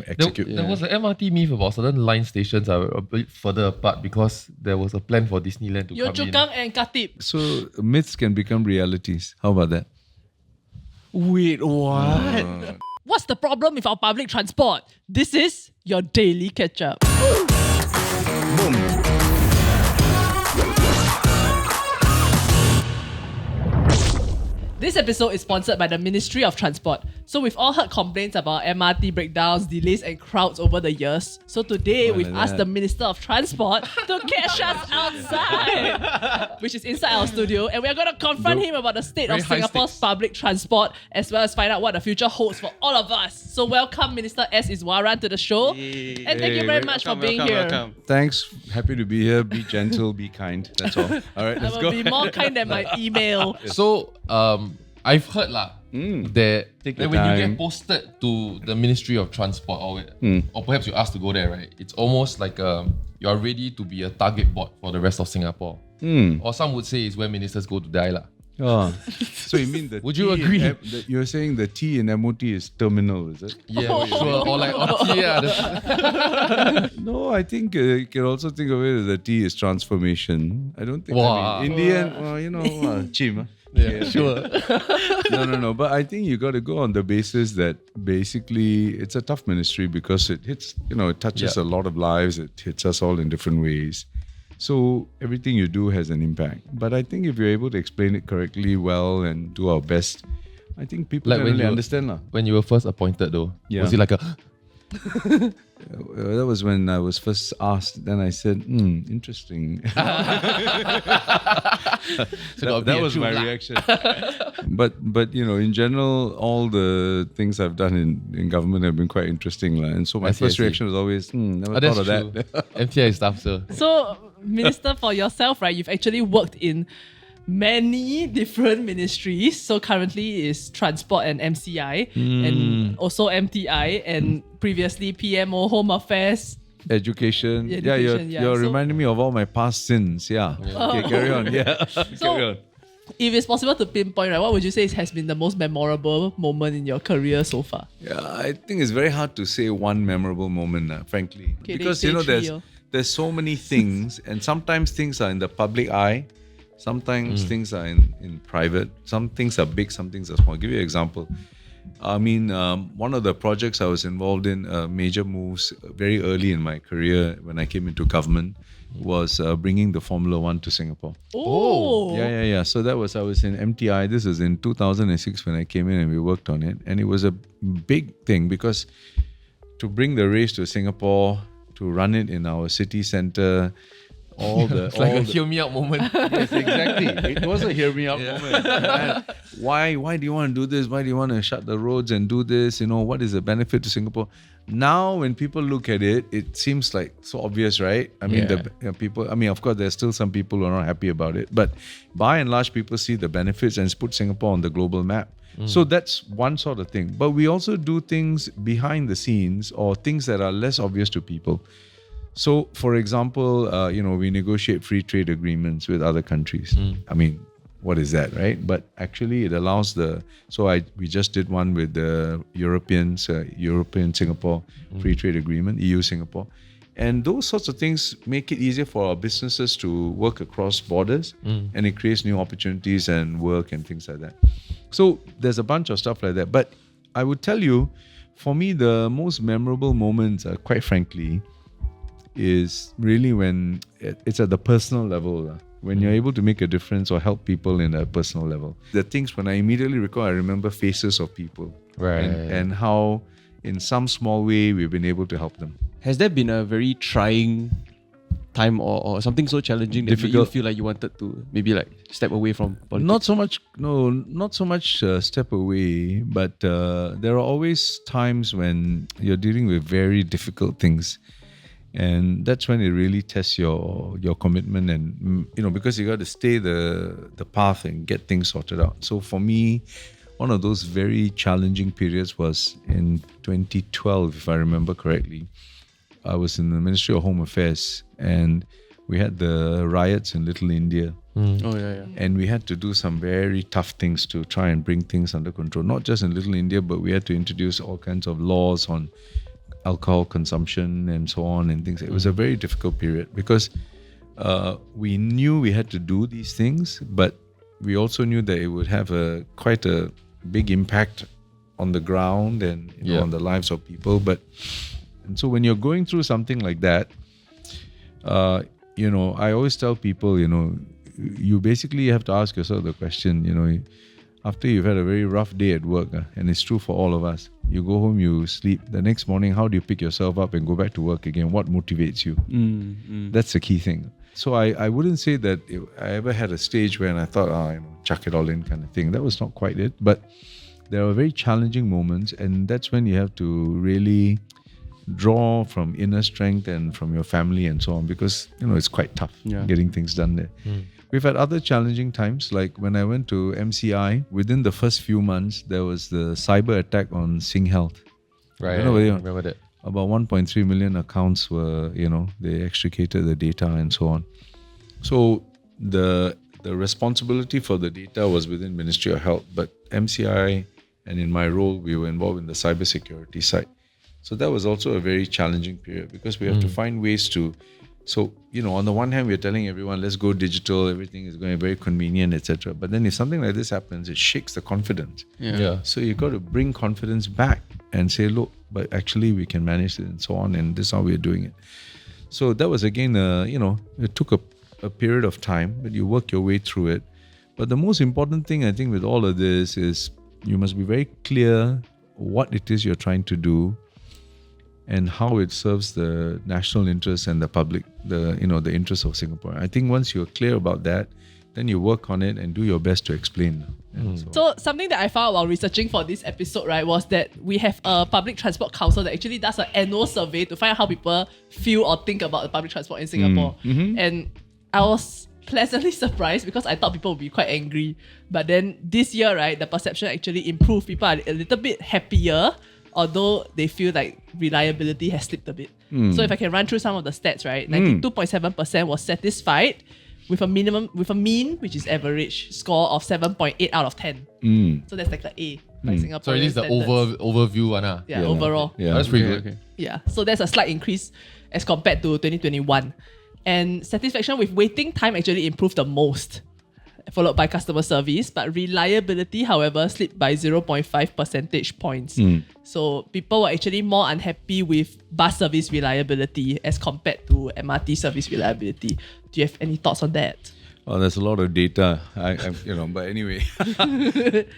execute. There was an MRT myth about certain line stations are a bit further apart because there was a plan for Disneyland to Yio come Chu in. Kang and Khatib. So myths can become realities. How about that? Wait, what? What's the problem with our public transport? This is your daily Ketchup. Boom. This episode is sponsored by the Ministry of Transport. So we've all heard complaints about MRT breakdowns, delays and crowds over the years. So today we've asked the Minister of Transport to catch us outside, which is inside our studio, and we're going to confront him about the state of Very high Singapore's stakes. public transport, as well as find out what the future holds for all of us. So welcome Minister S. Iswaran to the show. And thank you very much for being here. Welcome. Thanks. Happy to be here. Be gentle, be kind. That's all. All right, I let's will go. be more kind than my email. So, I've heard that Take when your you time. get posted to the Ministry of Transport or perhaps you're asked to go there, right? It's almost like you are ready to be a target bot for the rest of Singapore. Or some would say it's where ministers go to die lah. Oh. So you mean the Would you T agree? in you're saying the T in MOT is terminal, is it? Yeah, sure. Or like, No, I think you can also think of it as the T is transformation. I don't think. Wow. I mean, in the end, well, you know, chim. Huh? yeah, sure. No. But I think you got to go on the basis that basically it's a tough ministry because it hits, it touches a lot of lives. It hits us all in different ways. So everything you do has an impact. But I think if you're able to explain it correctly, well, and do our best, I think people Like can when really you- understand lah. When you were first appointed though, Yeah. was it like a... That was when I was first asked. Then I said, interesting. that was my reaction. but in general, all the things I've done in government have been quite interesting. And so my I see, first I see. reaction was always, never That's thought of true. that. MTI stuff, so... So, Minister, for yourself, right, you've actually worked in many different ministries. So currently is Transport and MCI and also MTI and previously PMO, Home Affairs. Education. Yeah, Yeah, education, you're So- reminding me of all my past sins. Yeah. Okay, carry on. Yeah. Carry on. If it's possible to pinpoint, right, what would you say has been the most memorable moment in your career so far? Yeah, I think it's very hard to say one memorable moment, frankly. Okay, because, say three, there's so many things and sometimes things are in the public eye. Sometimes things are in private. Some things are big, some things are small. I'll give you an example. I mean, one of the projects I was involved in, major moves very early in my career when I came into government, was bringing the Formula One to Singapore. Oh! Yeah. So I was in MTI. This was in 2006 when I came in and we worked on it. And it was a big thing because to bring the race to Singapore, to run it in our city centre, It's like a hear me out moment. Yes, exactly. It was a hear me out moment. And why do you want to do this? Why do you want to shut the roads and do this? What is the benefit to Singapore? Now, when people look at it, it seems like so obvious, right? I mean, people. I mean, of course, there's still some people who are not happy about it, but by and large, people see the benefits and it's put Singapore on the global map. So that's one sort of thing. But we also do things behind the scenes or things that are less obvious to people. So, for example, we negotiate free trade agreements with other countries. I mean, what is that, right? But actually, it allows we just did one with the European Singapore free trade agreement, EU Singapore. And those sorts of things make it easier for our businesses to work across borders and it creates new opportunities and work and things like that. So there's a bunch of stuff like that. But I would tell you, for me, the most memorable moments, quite frankly, is really when it's at the personal level, when you're able to make a difference or help people in a personal level. The things when I immediately recall, I remember faces of people, Right. and how in some small way we've been able to help them. Has there been a very trying time or something so challenging that made you Difficult. feel like you wanted to maybe like step away from politics? Not so much step away, but there are always times when you're dealing with very difficult things. And that's when it really tests your commitment and, because you got to stay the path and get things sorted out. So for me, one of those very challenging periods was in 2012, if I remember correctly. I was in the Ministry of Home Affairs and we had the riots in Little India. Oh, yeah. And we had to do some very tough things to try and bring things under control. Not just in Little India, but we had to introduce all kinds of laws on alcohol consumption and so on and things. It was a very difficult period because we knew we had to do these things, but we also knew that it would have quite a big impact on the ground and on the lives of people. And so when you're going through something like that, I always tell people, you basically have to ask yourself the question, after you've had a very rough day at work, and it's true for all of us, you go home, you sleep. The next morning, how do you pick yourself up and go back to work again? What motivates you? That's the key thing. So I wouldn't say that I ever had a stage when I thought, chuck it all in kind of thing. That was not quite it. But there are very challenging moments, and that's when you have to really draw from inner strength and from your family and so on, because it's quite tough getting things done there. We've had other challenging times, like when I went to MCI, within the first few months there was the cyber attack on Sing Health. Right, I remember that. About 1.3 million accounts were, they extricated the data and so on. So the responsibility for the data was within Ministry of Health, but MCI and in my role we were involved in the cybersecurity side. So that was also a very challenging period because we have to find ways to. So, on the one hand, we're telling everyone, let's go digital, everything is going very convenient, etc. But then if something like this happens, it shakes the confidence. So you've got to bring confidence back and say, look, but actually we can manage it and so on, and this is how we're doing it. So that was again, it took a period of time, but you work your way through it. But the most important thing, I think, with all of this is you must be very clear what it is you're trying to do and how it serves the national interest and the public, the interest of Singapore. I think once you're clear about that, then you work on it and do your best to explain. So something that I found while researching for this episode, right, was that we have a public transport council that actually does an annual survey to find out how people feel or think about the public transport in Singapore. And I was pleasantly surprised because I thought people would be quite angry. But then this year, right, the perception actually improved. People are a little bit happier, although they feel like reliability has slipped a bit. So if I can run through some of the stats, right, 92.7% was satisfied with a mean, which is average, score of 7.8 out of 10. So that's like the A by Singapore. So it is the overview one. Yeah, overall. Yeah, that's pretty good. Okay. Yeah, so there's a slight increase as compared to 2021. And satisfaction with waiting time actually improved the most, followed by customer service, but reliability, however, slipped by 0.5 percentage points. So people were actually more unhappy with bus service reliability as compared to MRT service reliability. Do you have any thoughts on that? Well, there's a lot of data, but anyway.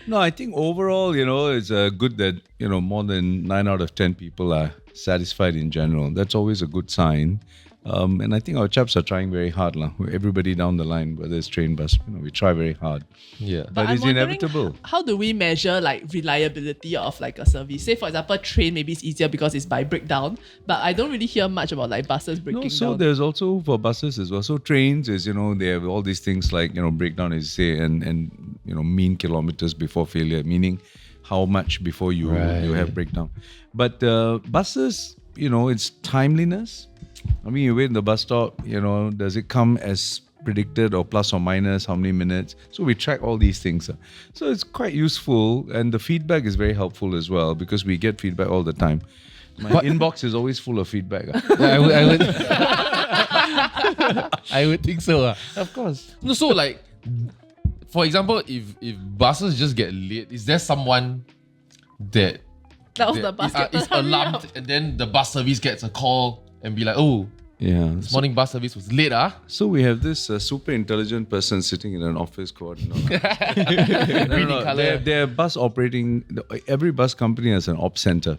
No, I think overall, it's good that, more than 9 out of 10 people are satisfied in general. That's always a good sign. And I think our chaps are trying very hard. Everybody down the line, whether it's train, bus, we try very hard. Yeah. But it's inevitable. How do we measure reliability of a service? Say, for example, train, maybe it's easier because it's by breakdown. But I don't really hear much about buses breaking down. So there's also for buses as well. So trains is, they have all these things like, breakdown, as you say, and mean kilometers before failure, meaning how much before you have breakdown. But buses, it's timeliness. I mean, you wait in the bus stop, does it come as predicted or plus or minus how many minutes? So we track all these things. So it's quite useful, and the feedback is very helpful as well because we get feedback all the time. My inbox is always full of feedback. I would think so. Of course. No, so for example, if buses just get late, is there someone that was the bus captain, is alarmed and then the bus service gets a call and be like, this morning bus service was late, So we have this super intelligent person sitting in an office coordinator. They're bus operating. Every bus company has an op center,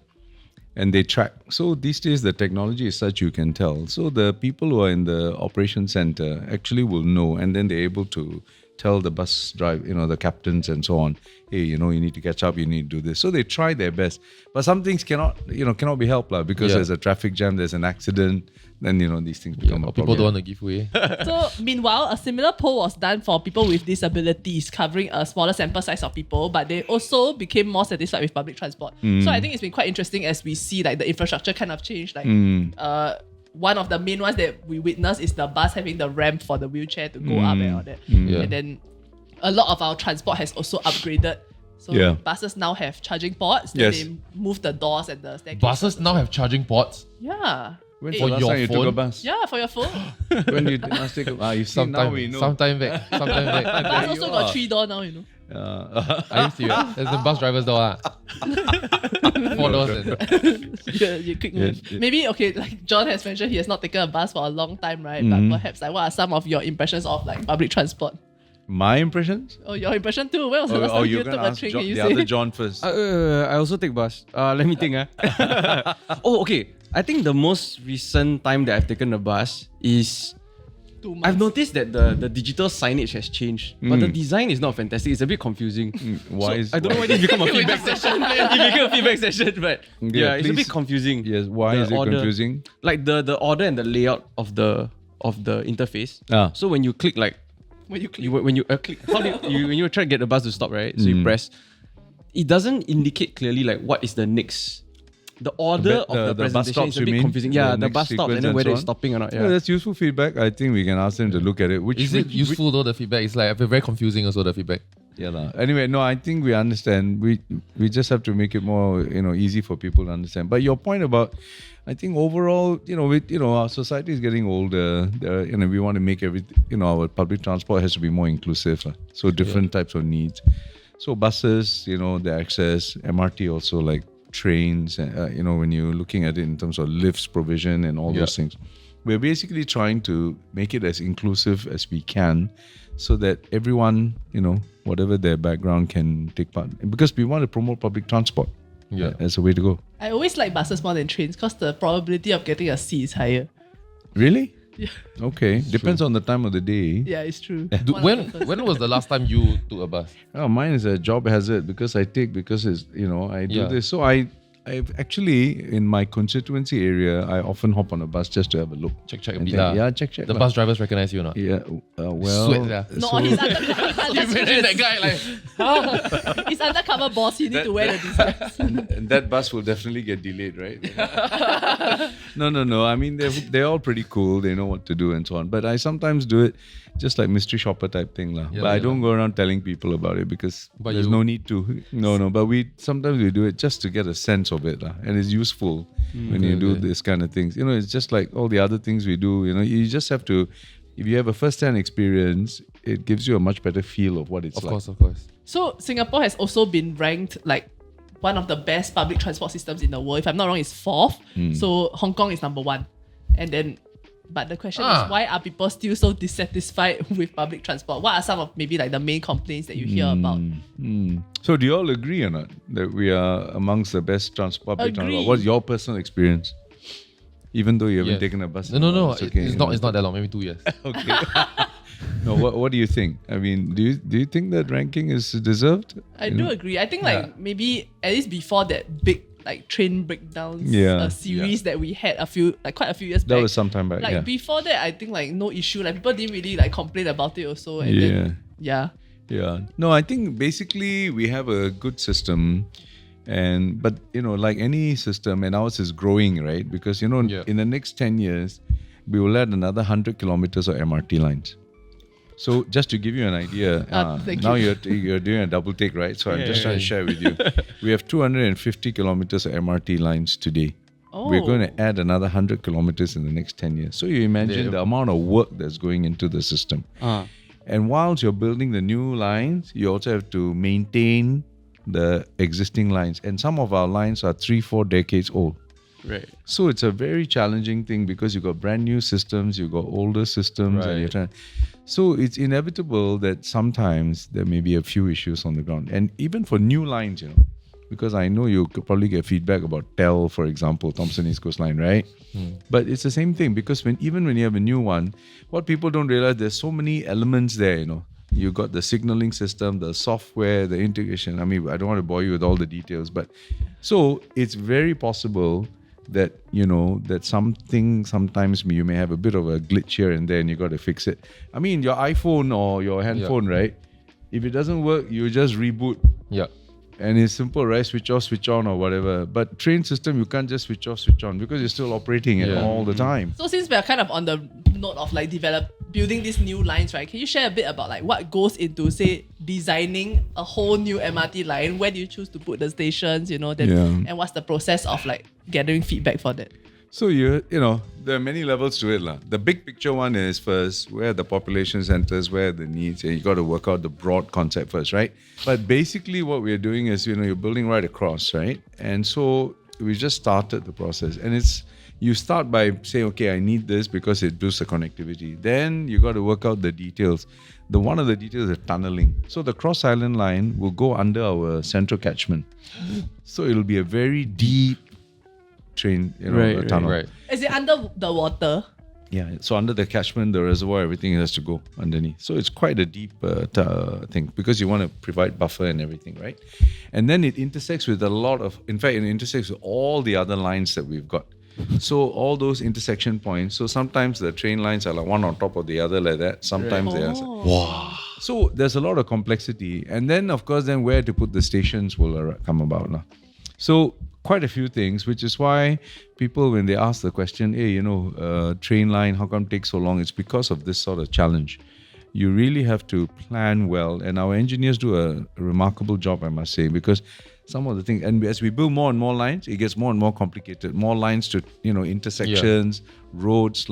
and they track. So these days the technology is such you can tell. So the people who are in the operation center actually will know, and then they're able to tell the bus the captains and so on, hey, you need to catch up, you need to do this. So they try their best. But some things cannot be helped because there's a traffic jam, there's an accident, then, these things become a problem. People don't want to give way. So meanwhile, a similar poll was done for people with disabilities, covering a smaller sample size of people, but they also became more satisfied with public transport. So I think it's been quite interesting as we see the infrastructure kind of change. One of the main ones that we witnessed is the bus having the ramp for the wheelchair to go up and all that. And then a lot of our transport has also upgraded So Yeah. buses now have charging ports. Then Yes. they move the doors and the staircase. Buses now have charging ports. Yeah. When's Eh, the last your time you took a phone? bus? Yeah, for your phone. When you last take a bus? You see, now we know. Sometime back. Sometime back. Bus you also are. got 3 doors now, you know. Are you serious? There's the bus driver's door. 4 doors. You quick move. Yeah. Maybe, okay, like John has mentioned, he has not taken a bus for a long time, right? But perhaps, like, what are some of your impressions of like public transport? My impressions? Oh, your impression too. When was the last time you you're took going to a ask train? John, Can you the say? other John first. I also take bus. Let me think. Oh, okay. I think the most recent time that I've taken a bus is 2 months. I've noticed that the digital signage has changed, but the design is not fantastic. It's a bit confusing. Why I don't know why this become a feedback session. It became a feedback session, but yeah, it's a please. bit confusing. Yes, why The is it order- confusing? Like the order and the layout of the interface. Ah. So when you click when you click. when you click, how do you when you try to get the bus to stop, right? So you press. It doesn't indicate clearly like what is the next. The order of the bus presentation stops, is a you bit mean? confusing. Yeah, the next bus stops sequence and then whether so it's on? stopping or not. Yeah, Yeah. that's useful feedback. I think we can ask them to look at it. Is it useful though, the feedback? It's like very confusing also, the feedback. Yeah. lah. Anyway, no, I think we understand. We just have to make it more, easy for people to understand. But your point about, I think overall, our society is getting older. We want to make everything, our public transport has to be more inclusive. So different types of needs. So buses, the access, MRT also, like trains, when you're looking at it in terms of lifts provision and all those things. We're basically trying to make it as inclusive as we can so that everyone, whatever their background, can take part. Because we want to promote public transport as a way to go. I always like buses more than trains because the probability of getting a seat is higher. Really? Yeah. Okay. Depends on the time of the day. Yeah, it's true. When was the last time you took a bus? Oh, mine is a job hazard because it's, I do Yeah. this. So I've actually, in my constituency area, I often hop on a bus just to have a look. Check a And bit then- lah. Yeah, check. The lah. bus drivers recognize you or not? Yeah, well. Sweat, yeah. No, so- he's undercover. You imagine that guy like, He's undercover boss. He need to wear the disguise. and that bus will definitely get delayed, right? No. I mean, they're all pretty cool. They know what to do and so on. But I sometimes do it just like mystery shopper type thing. Yeah, but I yeah. don't go around telling people about it because But there's you- no need to. No. But sometimes we do it just to get a sense of it. And it's useful when you do this kind of things. It's just like all the other things we do. You just have to, if you have a first-hand experience, it gives you a much better feel of what it's like. of course. So Singapore has also been ranked like one of the best public transport systems in the world. If I'm not wrong, it's 4th. So Hong Kong is number 1. And then, but the question is, why are people still so dissatisfied with public transport? What are some of maybe like the main complaints that you hear about? So do you all agree or not that we are amongst the best public Agree. transport? What's your personal experience? Even though you haven't Yes. taken a bus. No. It's okay. It's not that long. Maybe 2 years. Okay. No, what do you think? I mean, do you think that ranking is deserved? I do agree. I think like maybe at least before that big like train breakdowns series that we had quite a few years back. That was some time back. Like before that, I think like no issue. Like people didn't really like complain about it also. And then, yeah. No, I think basically we have a good system, but like any system, and ours is growing, right? Because in the next 10 years, we will add another 100 kilometers of MRT lines. So just to give you an idea, thank now you. you're doing a double take, right? So I'm just trying to share with you. We have 250 kilometers of MRT lines today. We're going to add another 100 kilometers in the next 10 years. So you imagine the amount of work that's going into the system. And whilst you're building the new lines, you also have to maintain the existing lines. And some of our lines are 3-4 decades old. Right. So it's a very challenging thing because you've got brand new systems, you've got older systems, and you're trying. So it's inevitable that sometimes there may be a few issues on the ground. And even for new lines, because I know you could probably get feedback about TEL, for example, Thomson East Coast Line, right? But it's the same thing because even when you have a new one, what people don't realize, there's so many elements there, You got the signaling system, the software, the integration. I mean, I don't want to bore you with all the details, but so it's very possible that that sometimes you may have a bit of a glitch here and there and you got to fix it. I mean, your iPhone or your handphone, right? If it doesn't work, you just reboot. Yeah. And it's simple, right? Switch off, switch on or whatever. But train system, you can't just switch off, switch on because you're still operating it all the time. So since we are kind of on the note of like building these new lines, right? Can you share a bit about like what goes into, say, designing a whole new MRT line? Where do you choose to put the stations, and what's the process of like gathering feedback for that? So there are many levels to it. The big picture one is first, where the population centers, where the needs, and you got to work out the broad concept first, right? But basically what we're doing is, you're building right across, right? And so we just started the process. And you start by saying, okay, I need this because it boosts the connectivity. Then you got to work out the details. One of the details is tunneling. So the Cross Island line will go under our central catchment. So it'll be a very deep train, tunnel. Right. Is it under the water? Yeah, so under the catchment, the reservoir, everything has to go underneath. So it's quite a deep thing because you want to provide buffer and everything, right? And then it intersects with it intersects with all the other lines that we've got. So all those intersection points, so sometimes the train lines are like one on top of the other like that. Sometimes they are. Wow. So there's a lot of complexity. And then, of course, where to put the stations will come about. So quite a few things, which is why people, when they ask the question, hey, train line, how come it takes so long? It's because of this sort of challenge. You really have to plan well. And our engineers do a remarkable job, I must say, because some of the things, and as we build more and more lines, it gets more and more complicated. More lines to, intersections, roads,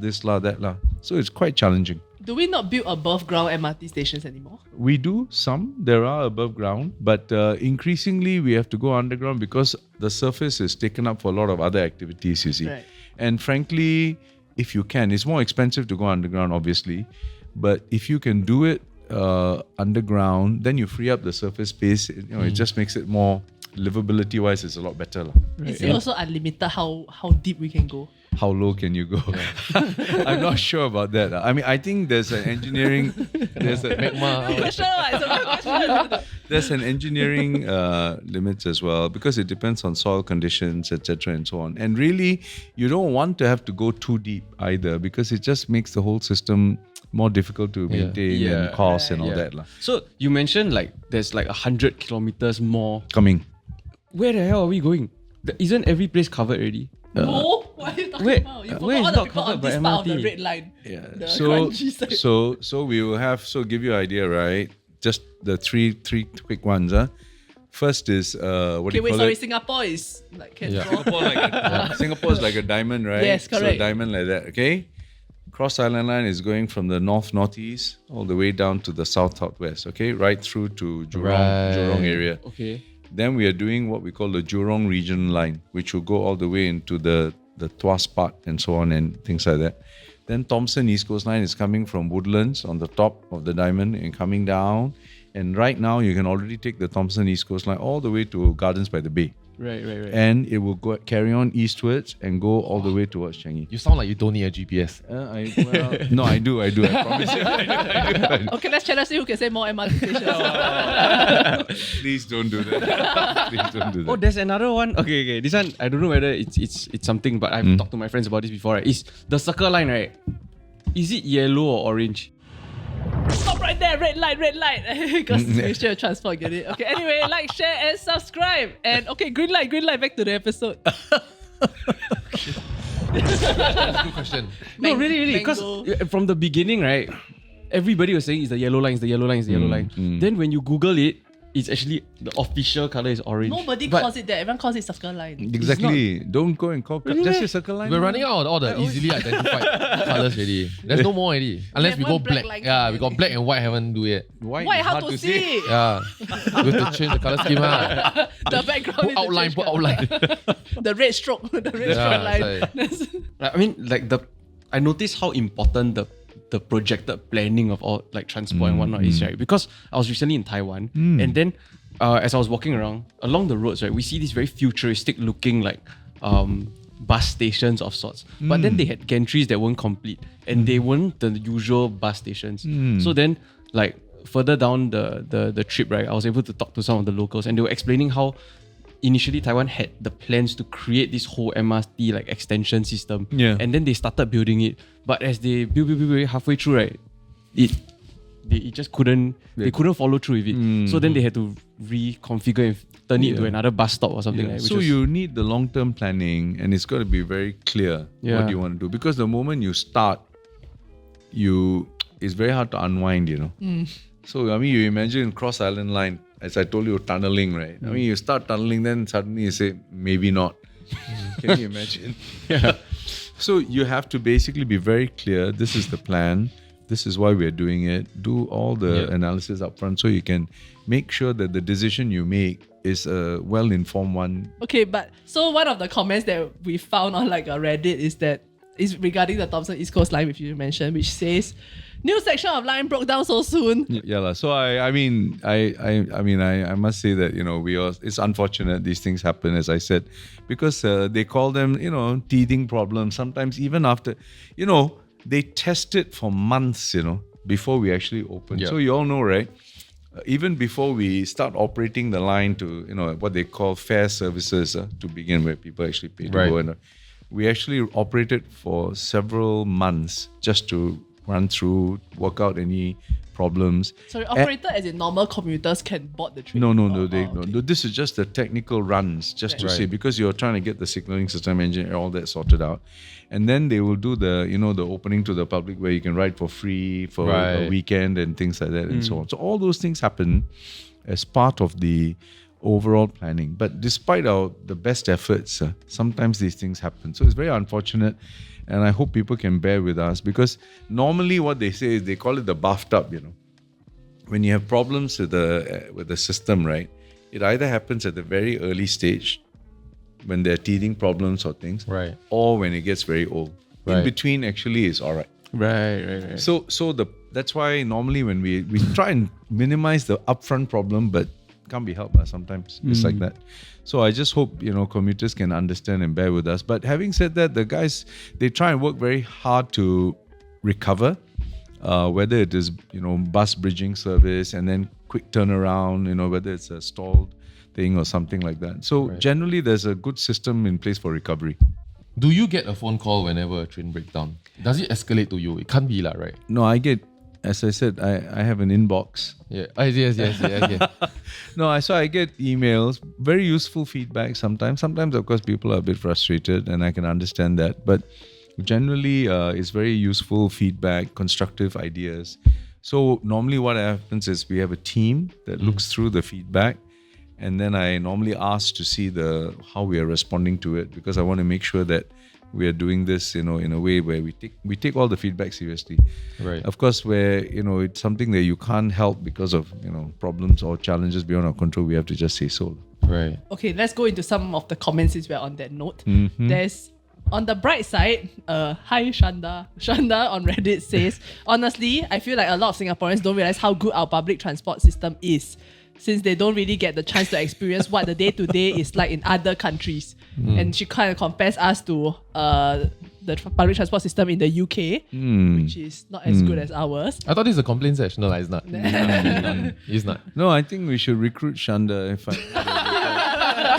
this, that. So it's quite challenging. Do we not build above ground MRT stations anymore? We do some. There are above ground, but increasingly we have to go underground because the surface is taken up for a lot of other activities, you see. Right. And frankly, if you can, it's more expensive to go underground, obviously. But if you can do it underground, then you free up the surface space. It just makes it more livability-wise. It's a lot better. Right. Is it also unlimited how deep we can go? How low can you go? Yeah. I'm not sure about that. I mean, I think there's an engineering. There's a there's an engineering limits as well because it depends on soil conditions, etc., and so on. And really, you don't want to have to go too deep either because it just makes the whole system more difficult to maintain and cost and all that. So you mentioned like there's like 100 kilometers more coming. Where the hell are we going? Isn't every place covered already? No, what are you talking about? You forgot all the people on this part of the red line. Yeah. The crunchy side. So we will have. So give you an idea, right? Just the three quick ones. First is Singapore is like Singapore is like a diamond, right? Yes, correct. So a diamond like that. Okay. Cross Island Line is going from the northeast all the way down to the southwest. Okay, right through to Jurong area. Okay. Then we are doing what we call the Jurong Region Line, which will go all the way into the Tuas part and so on and things like that. Then Thomson East Coast Line is coming from Woodlands on the top of the diamond and coming down. And right now you can already take the Thomson East Coast Line all the way to Gardens by the Bay. Right. And it will carry on eastwards and go all the way towards Changi. You sound like you don't need a GPS. No, I do. I promise you. I do. Okay, let's see who can say more MRT stations. Please don't do that. Please don't do that. Oh, there's another one. Okay. This one, I don't know whether it's something, but I've talked to my friends about this before. Right? It's the Circle Line, right? Is it yellow or orange? Stop right there, red light. Because Ministry of Transport, get it? Okay, anyway, like, share, and subscribe. And okay, green light, back to the episode. That's a good question. No, really. Because from the beginning, right, everybody was saying it's the yellow line, line. Then when you Google it, it's actually the official color is orange. Nobody calls it that. Everyone calls it Circle Line. Exactly. Don't go and call. Just your Circle Line. We're running out of all the easily identified colors already. There's no more already. Unless we go black. Yeah, we got black and white haven't do it. White, how to see? Yeah. We have to change the color scheme. The background put outline. The red stroke. The red stroke line. I mean, like I noticed how important the projected planning of all like transport and whatnot is, right? Because I was recently in Taiwan and then as I was walking around along the roads, right, we see these very futuristic looking like bus stations of sorts. But then they had gantries that weren't complete and they weren't the usual bus stations. So then like further down the trip, right, I was able to talk to some of the locals and they were explaining how initially Taiwan had the plans to create this whole MRT like extension system, and then they started building it. But as they build halfway through, right, they just couldn't follow through with it. So then they had to reconfigure and turn it into another bus stop or something. Like, so you need the long-term planning, and it's got to be very clear what you want to do. Because the moment you start, it's very hard to unwind, you know. So, I mean, you imagine Cross Island Line, as I told you, tunneling, right? I mean, you start tunneling, then suddenly you say, maybe not. Can you imagine? So you have to basically be very clear. This is the plan. This is why we're doing it. Do all the analysis up front so you can make sure that the decision you make is a well-informed one. Okay, but so one of the comments that we found on like a Reddit is regarding the Thomson East Coast Line, which you mentioned, which says, new section of line broke down so soon. Yeah. So I mean, I must say that, you know, it's unfortunate these things happen, as I said, because they call them, you know, teething problems. Sometimes even after, you know, they test it for months, you know, before we actually open. Yeah. So you all know, right? Even before we start operating the line to, you know, what they call fare services to begin with, people actually pay to go. And we actually operated for several months just to run through, work out any problems. Sorry, operator as in normal commuters can board the train? No. This is just the technical runs, just to see, because you're trying to get the signaling system, engine, all that sorted out. And then they will do the, you know, the opening to the public where you can ride for free for a weekend and things like that and so on. So all those things happen as part of the overall planning. But despite the best efforts, sometimes these things happen. So it's very unfortunate. And I hope people can bear with us, because normally what they say is they call it the bathtub, you know. When you have problems with the system, right, it either happens at the very early stage when there are teething problems or things, or when it gets very old. In between actually is all right. Right. So that's why normally when we try and minimize the upfront problem, but can't be helped. Sometimes it's like that. So I just hope, you know, commuters can understand and bear with us. But having said that, the guys, they try and work very hard to recover, whether it is, you know, bus bridging service and then quick turnaround, you know, whether it's a stalled thing or something like that. So generally there's a good system in place for recovery. Do you get a phone call whenever a train breaks down? Does it escalate to you? It can't be right? No, I get, as I said, I have an inbox. Yeah. Yes. No, so I get emails, very useful feedback sometimes. Sometimes, of course, people are a bit frustrated and I can understand that. But generally, it's very useful feedback, constructive ideas. So normally what happens is we have a team that looks through the feedback, and then I normally ask to see how we are responding to it, because I want to make sure that we are doing this, you know, in a way where we take all the feedback seriously. Right. Of course, where, you know, it's something that you can't help because of, you know, problems or challenges beyond our control, we have to just say so. Right. Okay, let's go into some of the comments since we're on that note. There's, on the bright side, hi Shanda. Shanda on Reddit says, honestly, I feel like a lot of Singaporeans don't realize how good our public transport system is, since they don't really get the chance to experience what the day-to-day is like in other countries. And she kind of compares us to the public transport system in the UK, which is not as good as ours. I thought this is a complaint section. No, it's not. It's not. No, I think we should recruit Shanda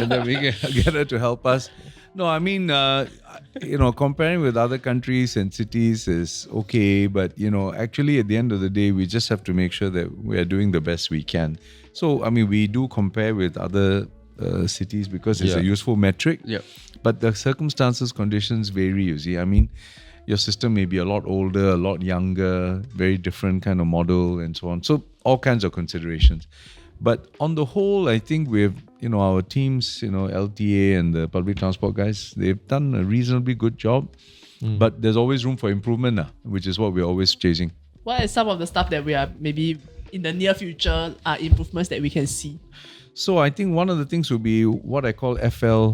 and then we can get her to help us. No, I mean, you know, comparing with other countries and cities is okay, but, you know, actually at the end of the day, we just have to make sure that we are doing the best we can. So, I mean, we do compare with other cities because it's a useful metric. Yep. But the circumstances, conditions vary, you see. I mean, your system may be a lot older, a lot younger, very different kind of model and so on. So all kinds of considerations. But on the whole, I think we've, you know, our teams, you know, LTA and the public transport guys, they've done a reasonably good job. But there's always room for improvement, which is what we're always chasing. What is some of the stuff that we are maybe in the near future are improvements that we can see? So I think one of the things would be what I call FL,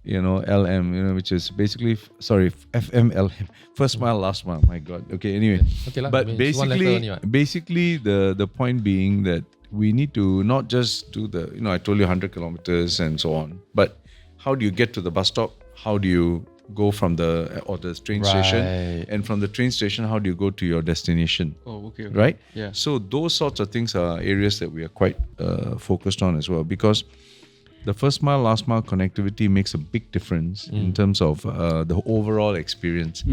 you know, LM, you know, which is basically, FMLM, first mile, last mile. My God. Okay, anyway. Okay, but basically the point being that we need to not just do the, you know, I told you 100 kilometers and so on, but how do you get to the bus stop? How do you go from the train station? And from the train station, how do you go to your destination? Oh, okay. Right? Yeah. So those sorts of things are areas that we are quite focused on as well, because the first mile, last mile connectivity makes a big difference in terms of the overall experience.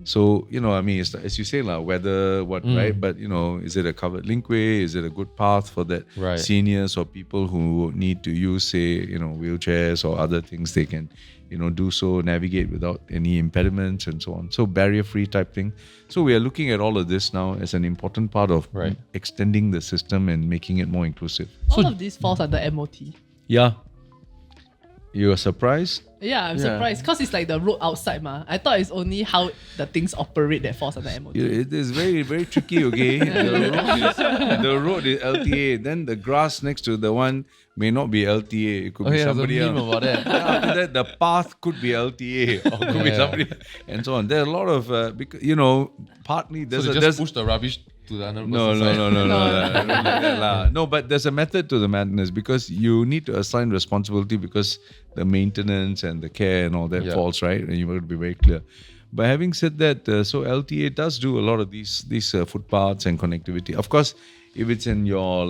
So, it's, as you say, weather, right? But, is it a covered linkway? Is it a good path for that seniors or people who need to use, say, wheelchairs or other things they can, do so, navigate without any impediments and so on. So barrier-free type thing. So we are looking at all of this now as an important part of extending the system and making it more inclusive. All of this falls under MOT. Yeah. You are surprised? Yeah, I'm surprised because it's like the road outside, ma. I thought it's only how the things operate that falls under MOT. It is very, very tricky, okay? The road is LTA. Then the grass next to the one may not be LTA. It could be somebody else. About that. After that, the path could be LTA or could be somebody else, and so on. There are a lot of, because, partly there's So they just push the rubbish to the other No, no, but there's a method to the madness because you need to assign responsibility because the maintenance and the care and all that falls, right? And you want to be very clear. But having said that, so LTA does do a lot of these footpaths and connectivity. Of course, if it's in your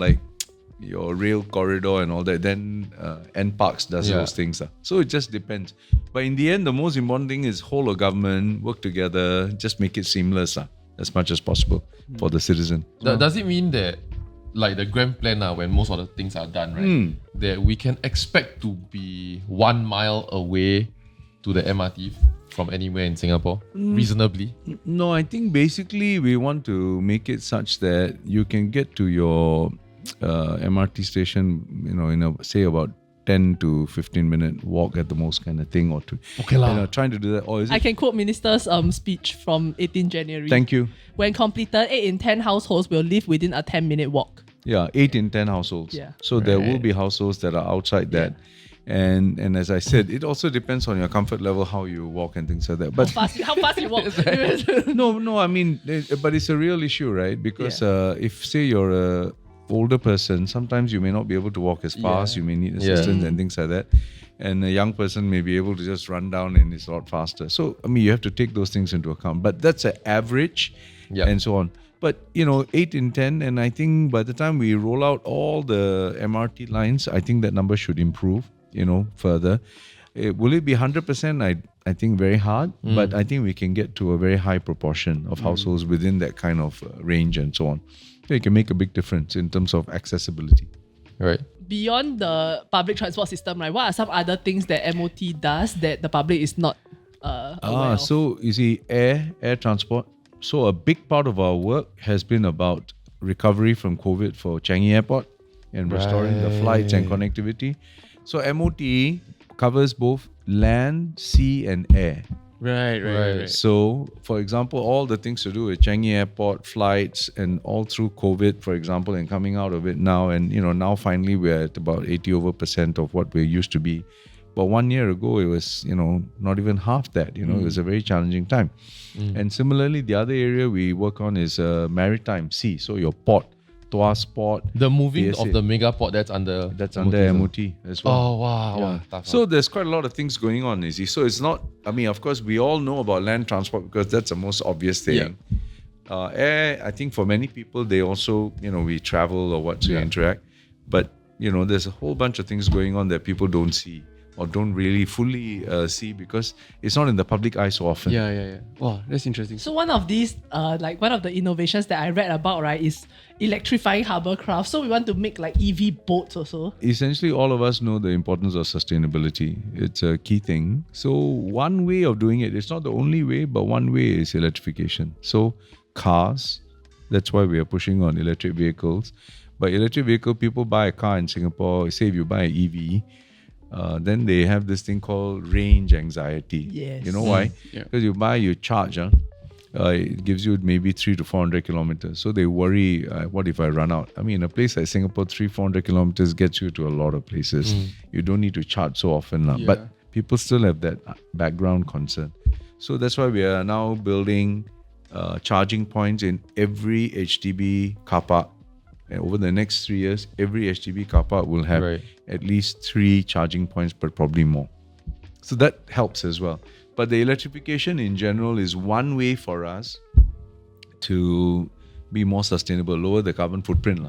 rail corridor and all that, then NParks does those things. So it just depends. But in the end, the most important thing is whole of government work together, just make it seamless as much as possible for the citizen. Does it mean that, like the grand plan when most of the things are done, right, that we can expect to be 1 mile away to the MRT from anywhere in Singapore, reasonably? No, I think basically we want to make it such that you can get to your MRT station, in say about 10 to 15 minute walk at the most kind of thing, or to trying to do that. Or is it? I can quote Minister's speech from 18 January. Thank you. When completed, 8 in 10 households will live within a 10-minute walk. Yeah, 8 in 10 households. Yeah. So there will be households that are outside that. And as I said, it also depends on your comfort level, how you walk and things like that. But how fast you walk? no, I mean, but it's a real issue, right? Because if, say, you're a older person, sometimes you may not be able to walk as fast, you may need assistance and things like that. And a young person may be able to just run down and it's a lot faster. So, I mean, you have to take those things into account. But that's an average and so on. But, 8 in 10, and I think by the time we roll out all the MRT lines, I think that number should improve, further. Will it be 100%? I think very hard, but I think we can get to a very high proportion of households within that kind of range and so on. It can make a big difference in terms of accessibility. Right. Beyond the public transport system, right, what are some other things that MOT does that the public is not aware of? So you see, air transport. So a big part of our work has been about recovery from COVID for Changi Airport and restoring the flights and connectivity. So MOT covers both land, sea and air. Right. So, for example, all the things to do with Changi Airport, flights, and all through COVID, for example, and coming out of it now, and now finally we're at about 80% of what we used to be. But 1 year ago, it was, not even half that. It was a very challenging time. And similarly, the other area we work on is maritime, sea. So your port, Tuas Port. The moving PSA. of the mega port, that's under MOT as well. Oh, wow. Tough, So there's quite a lot of things going on, you see. So it's not, of course, we all know about land transport because that's the most obvious thing. Air, I think for many people, they also, we travel or what to interact. But, there's a whole bunch of things going on that people don't see or don't really fully see because it's not in the public eye so often. Yeah. Wow, that's interesting. So one of these, one of the innovations that I read about, right, is electrifying hovercraft. So we want to make like EV boats also. Essentially, all of us know the importance of sustainability. It's a key thing. So one way of doing it's not the only way, but one way is electrification. So cars, that's why we are pushing on electric vehicles. But electric vehicle, people buy a car in Singapore, say if you buy an EV, then they have this thing called range anxiety. Yes. You know why? Because you charge, it gives you maybe 300 to 400 kilometers. So they worry, what if I run out? I mean, a place like Singapore, 300-400 kilometers gets you to a lot of places. You don't need to charge so often. But people still have that background concern. So that's why we are now building charging points in every HDB car park. And over the next 3 years, every HDB car park will have at least 3 charging points, but probably more. So that helps as well. But the electrification in general is one way for us to be more sustainable, lower the carbon footprint.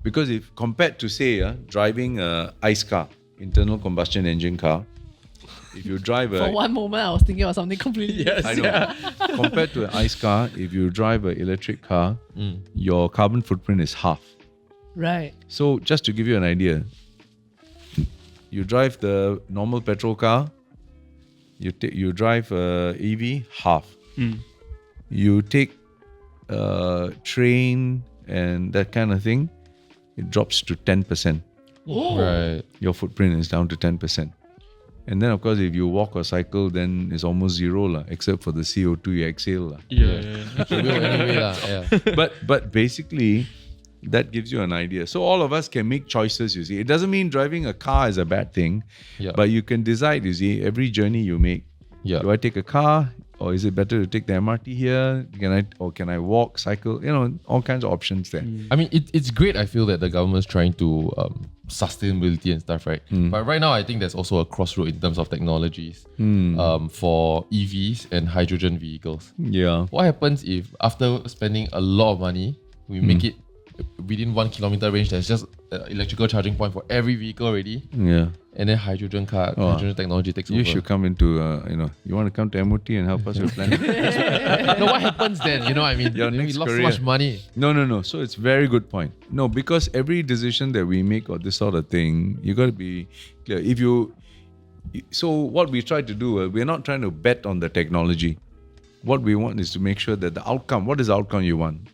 Because if compared to, say, driving an ICE car, internal combustion engine car, if you drive For one moment, I was thinking of something completely different. I know. Compared to an ICE car, if you drive an electric car, your carbon footprint is half. Right. So just to give you an idea, you drive the normal petrol car, you drive EV, half. You take train and that kind of thing, it drops to 10%. Right. Your footprint is down to 10%. And then, of course, if you walk or cycle, then it's almost zero, except for the CO2 you exhale. Anyway, yeah. But basically, that gives you an idea. So all of us can make choices, you see. It doesn't mean driving a car is a bad thing, but you can decide, you see, every journey you make. Yeah. Do I take a car? Or is it better to take the MRT here? Can I walk, cycle? All kinds of options there. I mean, it's great. I feel that the government's trying to sustainability and stuff, right? But right now, I think there's also a crossroad in terms of technologies for EVs and hydrogen vehicles. Yeah. What happens if after spending a lot of money, we make it within 1 kilometer range? There's just electrical charging point for every vehicle already. Yeah. And then hydrogen technology takes over. You should come into, you want to come to MOT and help us with planning? No, what happens then? You know what I mean? Your we next lost so career. much money. No. So it's very good point. No, because every decision that we make or this sort of thing, you got to be clear. So what we try to do, we're not trying to bet on the technology. What we want is to make sure that the outcome, what is the outcome you want?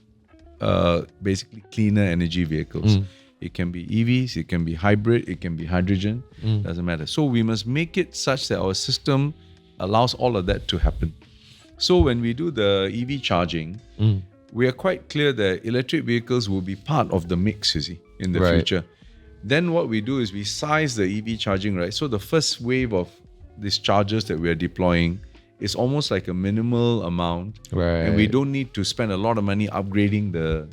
Basically cleaner energy vehicles. It can be EVs, it can be hybrid, it can be hydrogen, doesn't matter. So we must make it such that our system allows all of that to happen. So when we do the EV charging, we are quite clear that electric vehicles will be part of the mix, you see, in the future. Then what we do is we size the EV charging, right? So the first wave of these chargers that we are deploying is almost like a minimal amount. Right. And we don't need to spend a lot of money upgrading the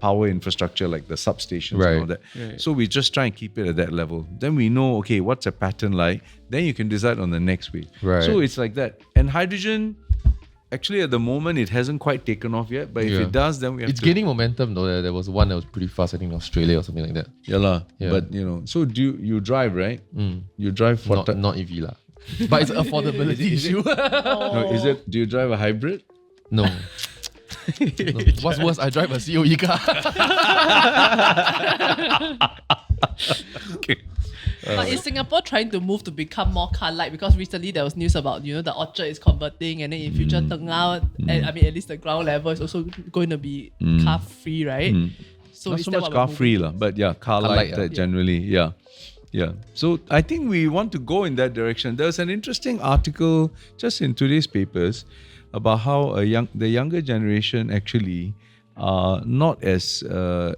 power infrastructure, like the substations and all that. Right. So we just try and keep it at that level. Then we know, okay, what's a pattern like? Then you can decide on the next wave. Right. So it's like that. And hydrogen, actually at the moment, it hasn't quite taken off yet. But if it does, then we have It's gaining momentum though. There was one that was pretty fast, I think in Australia or something like that. Yeah. Yeah. But, so do you drive, right? You drive for... Not EV lah. But it's an affordability issue. No, do you drive a hybrid? No. What's worse, I drive a COE car. But is Singapore trying to move to become more car-like? Because recently there was news about, the Orchard is converting, and then in future Teng Au, and I mean at least the ground level is also going to be car-free, right? So Not is so that much what we're car-free, but car-like Car-like, generally, yeah. So I think we want to go in that direction. There's an interesting article just in today's papers about how the younger generation actually are not as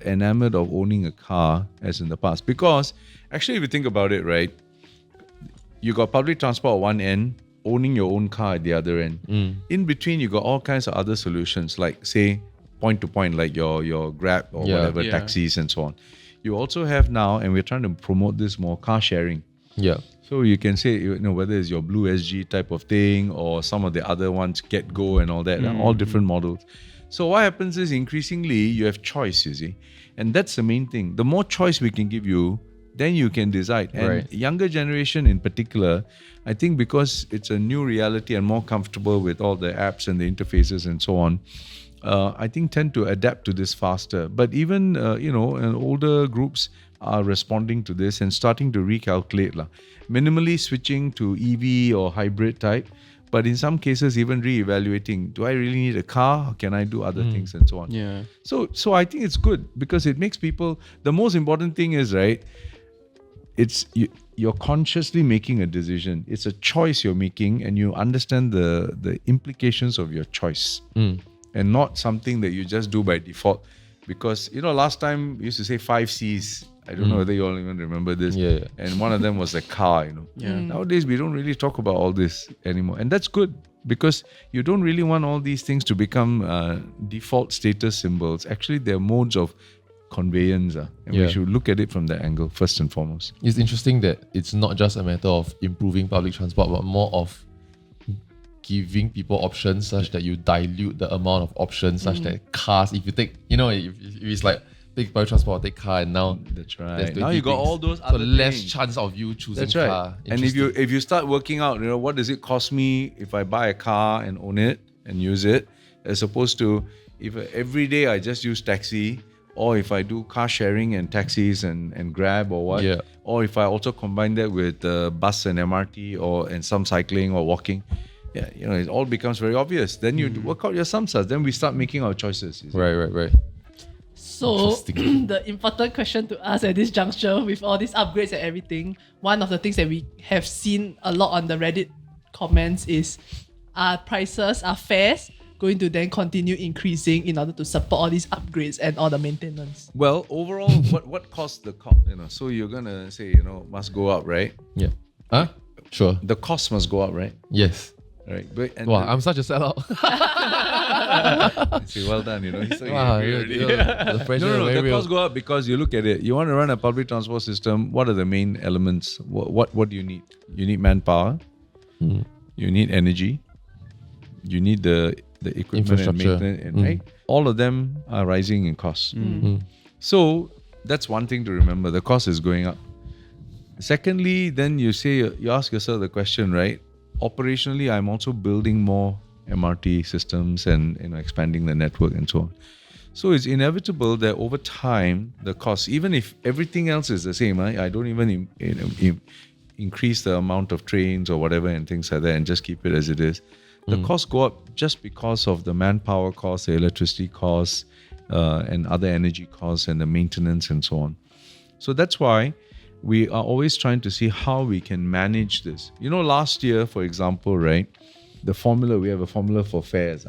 enamored of owning a car as in the past. Because actually, if you think about it, right, you got public transport at one end, owning your own car at the other end. In between, you got all kinds of other solutions, like say point to point, like your Grab or whatever, taxis and so on. You also have now, and we're trying to promote this more, car sharing. Yeah. So you can say, whether it's your Blue SG type of thing or some of the other ones, Get Go and all that, all different models. So what happens is increasingly you have choice, you see. And that's the main thing. The more choice we can give you, then you can decide. And younger generation in particular, I think because it's a new reality and more comfortable with all the apps and the interfaces and so on, I think tend to adapt to this faster. But even, older groups are responding to this and starting to recalculate. Minimally switching to EV or hybrid type, but in some cases even re-evaluating, do I really need a car or can I do other things and so on? Yeah. So I think it's good because it makes people, the most important thing is, right, you're consciously making a decision. It's a choice you're making and you understand the implications of your choice. And not something that you just do by default. Because, last time we used to say 5 C's. I don't know whether you all even remember this. Yeah. And one of them was a car, Nowadays, we don't really talk about all this anymore. And that's good because you don't really want all these things to become default status symbols. Actually, they're modes of conveyance. And we should look at it from that angle, first and foremost. It's interesting that it's not just a matter of improving public transport, but more of giving people options such that you dilute the amount of options such that cars, if you take, if it's like take public transport, take car, and now That's right. there's 20 Now you got things. all those So other less things. chance of you choosing That's right. car. And if you start working out, what does it cost me if I buy a car and own it and use it, as opposed to if every day I just use taxi, or if I do car sharing and taxis and Grab or what, Yeah. or if I also combine that with bus and MRT and some cycling or walking, it all becomes very obvious. Then you work out your samsas. Then we start making our choices. You see. Right. So Interesting. the important question to ask at this juncture with all these upgrades and everything, one of the things that we have seen a lot on the Reddit comments is, are fares going to then continue increasing in order to support all these upgrades and all the maintenance? Well, overall, what costs the cost? So you're gonna say must go up, right? Yeah. Huh? Sure. The cost must go up, right? Yes. Right. But, and Wow, I'm such a sellout. see, well done. He's so Wow, angry already. the pressure is No, very the real. costs go up because you look at it. You want to run a public transport system. What are the main elements? What do you need? You need manpower. You need energy. You need the equipment and Infrastructure. maintenance, and right? All of them are rising in costs. So that's one thing to remember. The cost is going up. Secondly, then you ask yourself the question, right? Operationally, I'm also building more MRT systems and expanding the network and so on. So it's inevitable that over time, the cost, even if everything else is the same, I don't even increase the amount of trains or whatever and things like that and just keep it as it is. The costs go up just because of the manpower costs, the electricity costs, and other energy costs and the maintenance and so on. So that's why we are always trying to see how we can manage this. Last year, for example, right, we have a formula for fares.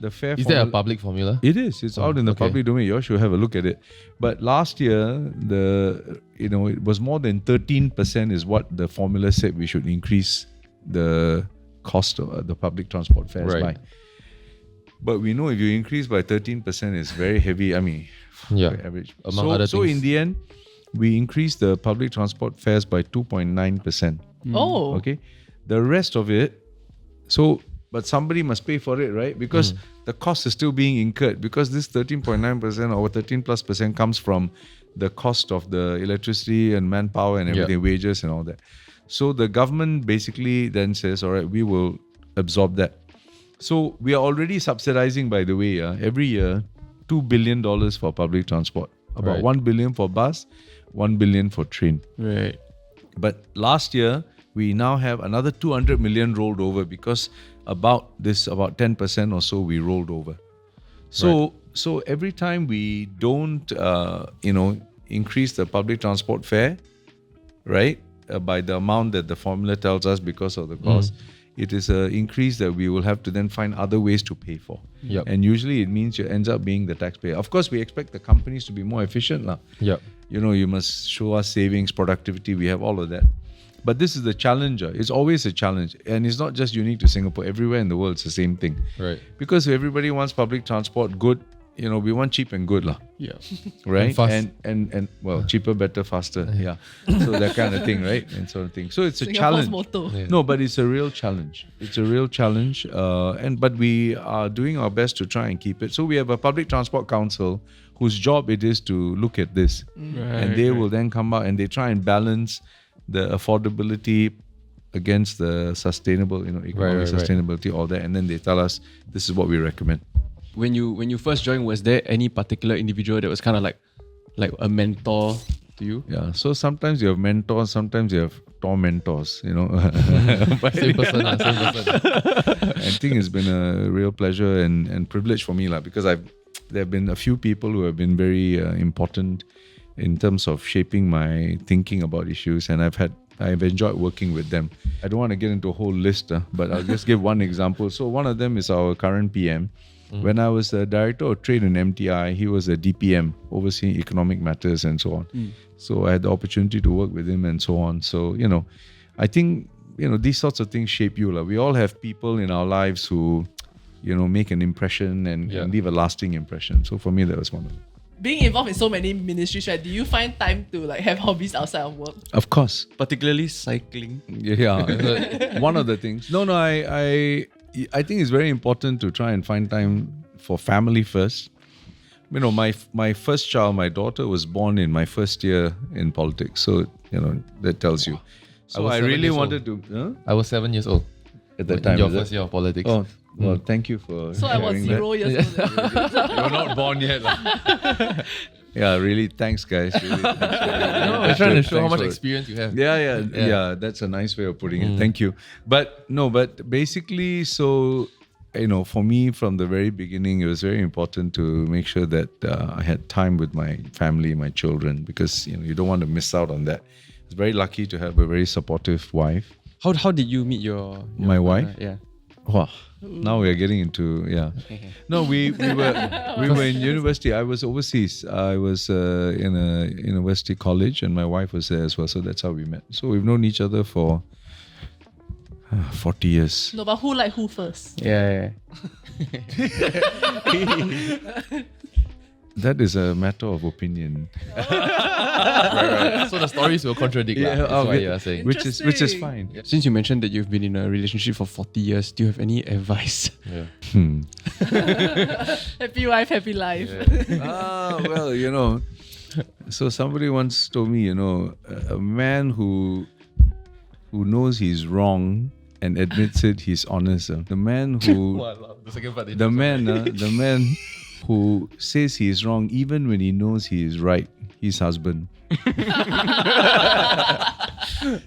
The fare Is there a public formula? It is. It's out in the okay. public domain. You all should have a look at it. But last year, it was more than 13% is what the formula said we should increase the cost of the public transport fares Right. by. But we know if you increase by 13%, it's very heavy. I mean, Yeah. very average. Among other so things. in the end, we increased the public transport fares by 2.9%. Oh. Okay. The rest of it, but somebody must pay for it, right? Because the cost is still being incurred, because this 13.9% or 13+% comes from the cost of the electricity and manpower and everything, wages and all that. So the government basically then says, all right, we will absorb that. So we are already subsidizing, by the way, every year, $2 billion for public transport. About Right. 1 billion for bus, 1 billion for train. Right. But last year, we now have another 200 million rolled over because about 10% or so we rolled over. So every time we don't, increase the public transport fare, right, by the amount that the formula tells us because of the cost, it is an increase that we will have to then find other ways to pay for. Yep. And usually it means you ends up being the taxpayer. Of course, we expect the companies to be more efficient. Yep. You must show us savings, productivity, we have all of that. But this is the challenge. It's always a challenge. And it's not just unique to Singapore. Everywhere in the world, it's the same thing. Right. Because everybody wants public transport good, we want cheap and good. Yeah. Right? And fast. And well, cheaper, better, faster. Yeah. So that kind of thing, right? And sort of thing. So it's a Singapore's challenge. motto. Yeah. No, but it's a real challenge. It's a real challenge. But we are doing our best to try and keep it. So we have a public transport council whose job it is to look at this. And they will then come out and they try and balance the affordability against the sustainable, economic right. sustainability, all that. And then they tell us, this is what we recommend. When you first joined, was there any particular individual that was kind of like a mentor to you? Yeah. So sometimes you have mentors, sometimes you have tormentors, But Same person. I think it's been a real pleasure and privilege for me, because there have been a few people who have been very important in terms of shaping my thinking about issues, and I've enjoyed working with them. I don't want to get into a whole list, but I'll just give one example. So one of them is our current PM. When I was the director of trade in MTI, he was a DPM, overseeing economic matters and so on. So I had the opportunity to work with him and so on. So, I think, these sorts of things shape you. We all have people in our lives who, make an impression and leave a lasting impression. So for me, that was one of them. Being involved in so many ministries, right? Do you find time to have hobbies outside of work? Of course. Particularly cycling. Yeah, one of the things. No, I think it's very important to try and find time for family first, my first child, my daughter, was born in my first year in politics. So, that tells you. So was I 7 really years wanted to... I was 7 years old At that in time, your is it? first year of politics. Oh, well, thank you for So I was sharing 0 years old. You're not born yet. Yeah, really, thanks, guys. Really, thanks We're trying to show how much for- experience you have. Yeah, that's a nice way of putting it. Thank you. But basically, so, for me, from the very beginning, it was very important to make sure that I had time with my family, my children, because, you don't want to miss out on that. I was very lucky to have a very supportive wife. How did you meet your My wife? partner? Yeah. Wow. Now we are getting into No, we were in university. I was overseas. I was in a university college, and my wife was there as well. So that's how we met. So we've known each other for 40 years. No, but who liked who first? Yeah. That is a matter of opinion. Right. So the stories will contradict. That's what you are saying. Which is Interesting. fine. Since you mentioned that you've been in a relationship for 40 years, do you have any advice? Yeah. Happy wife, happy life. Well, so somebody once told me, a man who knows he's wrong and admits it, he's honest. The man who The second part. the man who says he is wrong even when he knows he is right, his husband.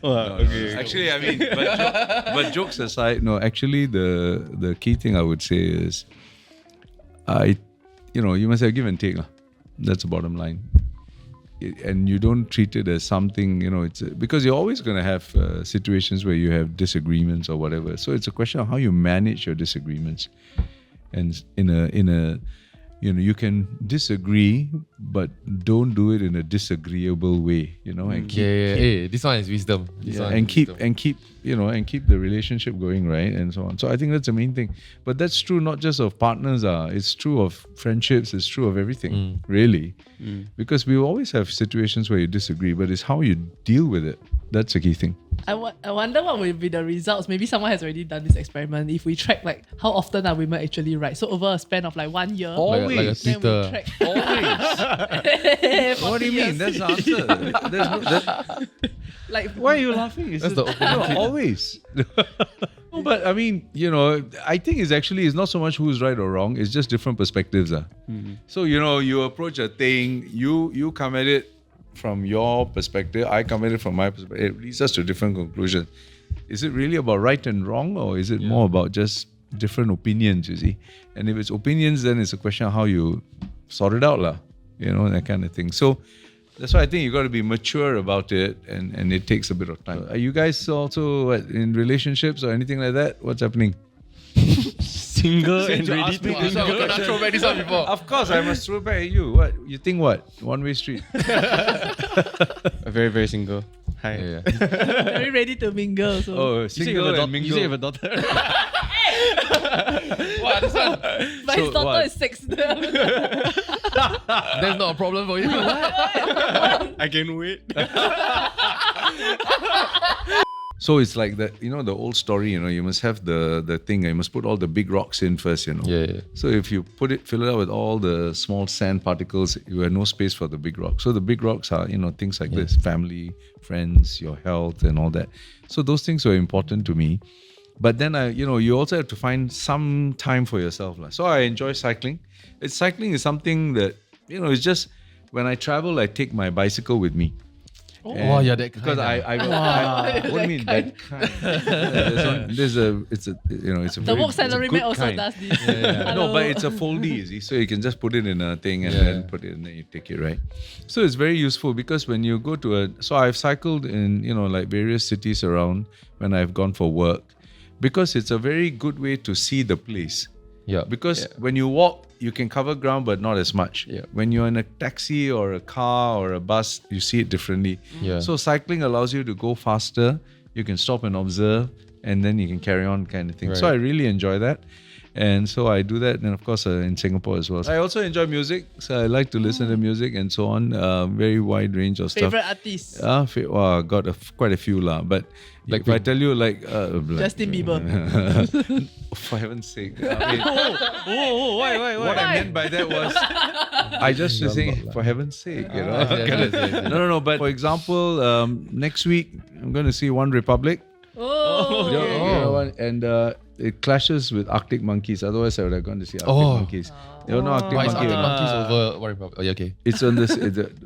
Actually, I mean, but jokes aside, no. Actually, the key thing I would say is, you must have give and take. That's the bottom line. And you don't treat it as something, it's because you're always going to have situations where you have disagreements or whatever. So it's a question of how you manage your disagreements. And in a you can disagree, but don't do it in a disagreeable way, and keep Hey, this one is wisdom. keep the relationship going, right, and so on. So I think that's the main thing. But that's true not just of partners. It's true of friendships. It's true of everything, really. Because we will always have situations where you disagree, but it's how you deal with it. That's the key thing. I wonder what will be the results. Maybe someone has already done this experiment. If we track how often are women actually right. So over a span of 1 year, Like a then we Twitter. track. Always. What do you mean? That's the answer. Why are you laughing? That's the opening. Always. No, but I mean, I think it's not so much who's right or wrong. It's just different perspectives. So, you approach a thing, you come at it from your perspective, I come at it from my perspective. It leads us to different conclusions. Is it really about right and wrong, or is it more about just different opinions, you see? And if it's opinions, then it's a question of how you sort it out, that kind of thing. So that's why I think you got to be mature about it, and it takes a bit of time. Are you guys also in relationships or anything like that? What's happening? Single and ready to I'm gonna throw back this one before. Of course, I must throw back at you. What? You think what? One-way street. Very, very single. Hi. Yeah. Very ready to mingle. So. Oh, You say you single have a and daughter. You say you have mingle. a daughter. What? This one? But his So daughter what? is 6. That's not a problem for you. I can wait. So it's like that, the old story, you must have the thing, you must put all the big rocks in first, Yeah. So if you fill it up with all the small sand particles, you have no space for the big rocks. So the big rocks are, things like this, family, friends, your health and all that. So those things were important to me. But then, you also have to find some time for yourself. So I enjoy cycling. Cycling is something that, it's just, when I travel, I take my bicycle with me. Oh, yeah, that kind. Because I what do you mean that kind? It's a The very, work it's a salary good man also kind. does this. No, but it's a foldy, you see, so you can just put it in a thing and then put it and then you take it, right? So it's very useful because when you go to so I've cycled in various cities around when I've gone for work, because it's a very good way to see the place. Yeah. Because when you walk, you can cover ground, but not as much. Yeah. When you're in a taxi or a car or a bus, you see it differently. Yeah. So cycling allows you to go faster. You can stop and observe, and then you can carry on, kind of thing. So I Right. really enjoy that. And so I do that, and of course in Singapore as well. I also enjoy music, so I like to listen to music and so on. Very wide range of stuff. Favorite artist? Got quite a few lah. But if I tell you Justin Bieber. for heaven's sake, I mean, Why? what I meant by that was I just was saying, for heaven's sake, you know. Yes. No. But for example, next week I'm going to see One Republic. Oh, And it clashes with Arctic Monkeys. Otherwise, I would have gone to see Arctic Monkeys. You know Arctic Why is Monkeys? Arctic Monkeys over One Republic? Oh, yeah, okay. It's on this.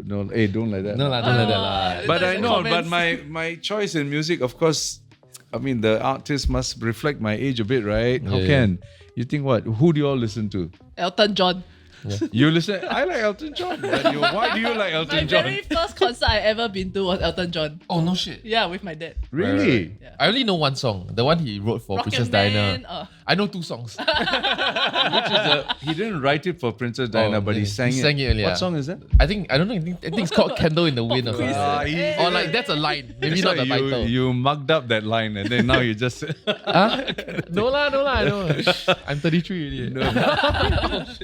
No, hey, don't like that. No, don't let that lah. But I know. But Comments. my choice in music, of course, I mean, the artist must reflect my age a bit, right? How Yeah. can you think what? Who do you all listen to? Elton John. You listen. I like Elton John. But why do you like My Elton John? very first concert I ever been to was Elton John. Oh, no shit. Yeah, with my dad. Really? Yeah. I only know one song. The one he wrote for Rocket Princess Man. Diana. I know 2 songs. Which is he didn't write it for Princess Diana, but he sang it. earlier. What song is that? I think it's called Candle in the Wind or something. Ah, like that. Or like that's a line. Maybe not the title. You mugged up that line and then now you just Huh? No lah, I know. I'm 33 already.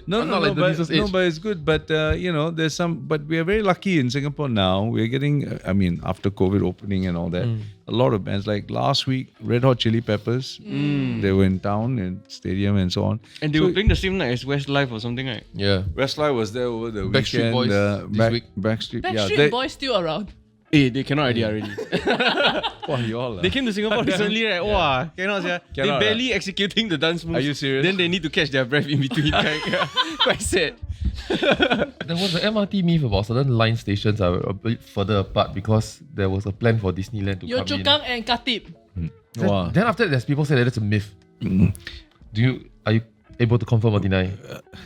No, I'm not like Denise's age. but it's good. But there's some. But we are very lucky in Singapore now. We're getting. After COVID opening and all that, a lot of bands. Like last week, Red Hot Chili Peppers. They were in town in stadium and so on. And they were playing the same night as Westlife or something, right? Yeah. Westlife was there over the Backstreet weekend. Boys this week. Backstreet. Backstreet Boys still around. They cannot already. Wow, you all. They came to Singapore recently, right? Wow, cannot, sia. They Cannot, barely executing the dance moves. Are you serious? Then they need to catch their breath in between. Quite sad. There was an MRT myth about certain line stations are a bit further apart because there was a plan for Disneyland to Yio come Chu in. Kang and Khatib. Wow. Then after that, there's people say that it's a myth. Are you able to confirm or deny?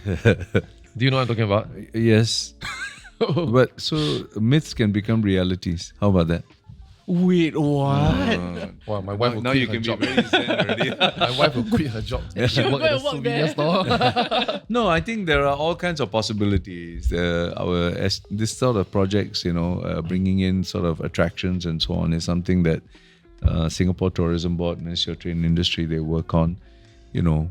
Do you know what I'm talking about? Yes. But so myths can become realities. How about that? Wait, what? Wow, my wife will Now quit you her can job. be very zen already. My wife will quit her job. She will work go at a and work souvenir there. store. No, I think there are all kinds of possibilities. This sort of projects, bringing in sort of attractions and so on is something that Singapore Tourism Board, Ministry of Trade and Industry, they work on.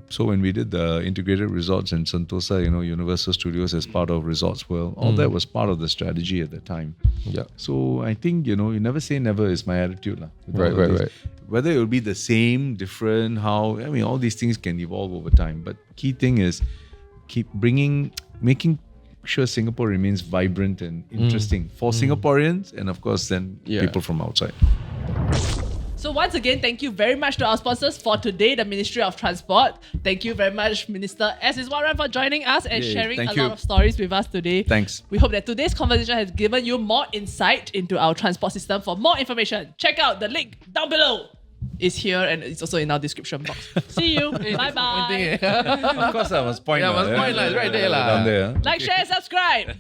So when we did the integrated resorts in Sentosa, Universal Studios as part of Resorts World, all that was part of the strategy at the time. Yeah. So I think, you never say never is my attitude. Right. Whether it will be the same, different, all these things can evolve over time. But key thing is making sure Singapore remains vibrant and interesting for Singaporeans and of course then people from outside. So once again, thank you very much to our sponsors for today, the Ministry of Transport. Thank you very much, Minister Iswaran, for joining us and Yay, sharing a thank lot you. of stories with us today. Thanks. We hope that today's conversation has given you more insight into our transport system. For more information, check out the link down below. It's here and it's also in our description box. See you. Bye-bye. Of course I must point Yeah, must point lah, it's right there lah. Down there. Like, share, subscribe.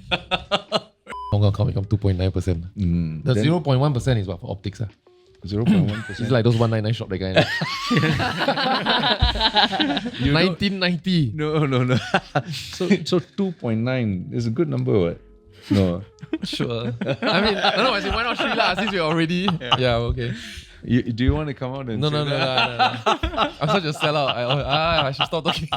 Hong Kong become 2.9%. The Then 0.1% is what for optics. 0.1%. It's like those 199 shop, that guy. 1990. No. so 2.9 is a good number, what? No. Sure. I mean, I don't know. I said, why not 3 lah? Since we're already. Yeah, okay. Do you want to come out and No. say that? I'm such a sellout. I should stop talking.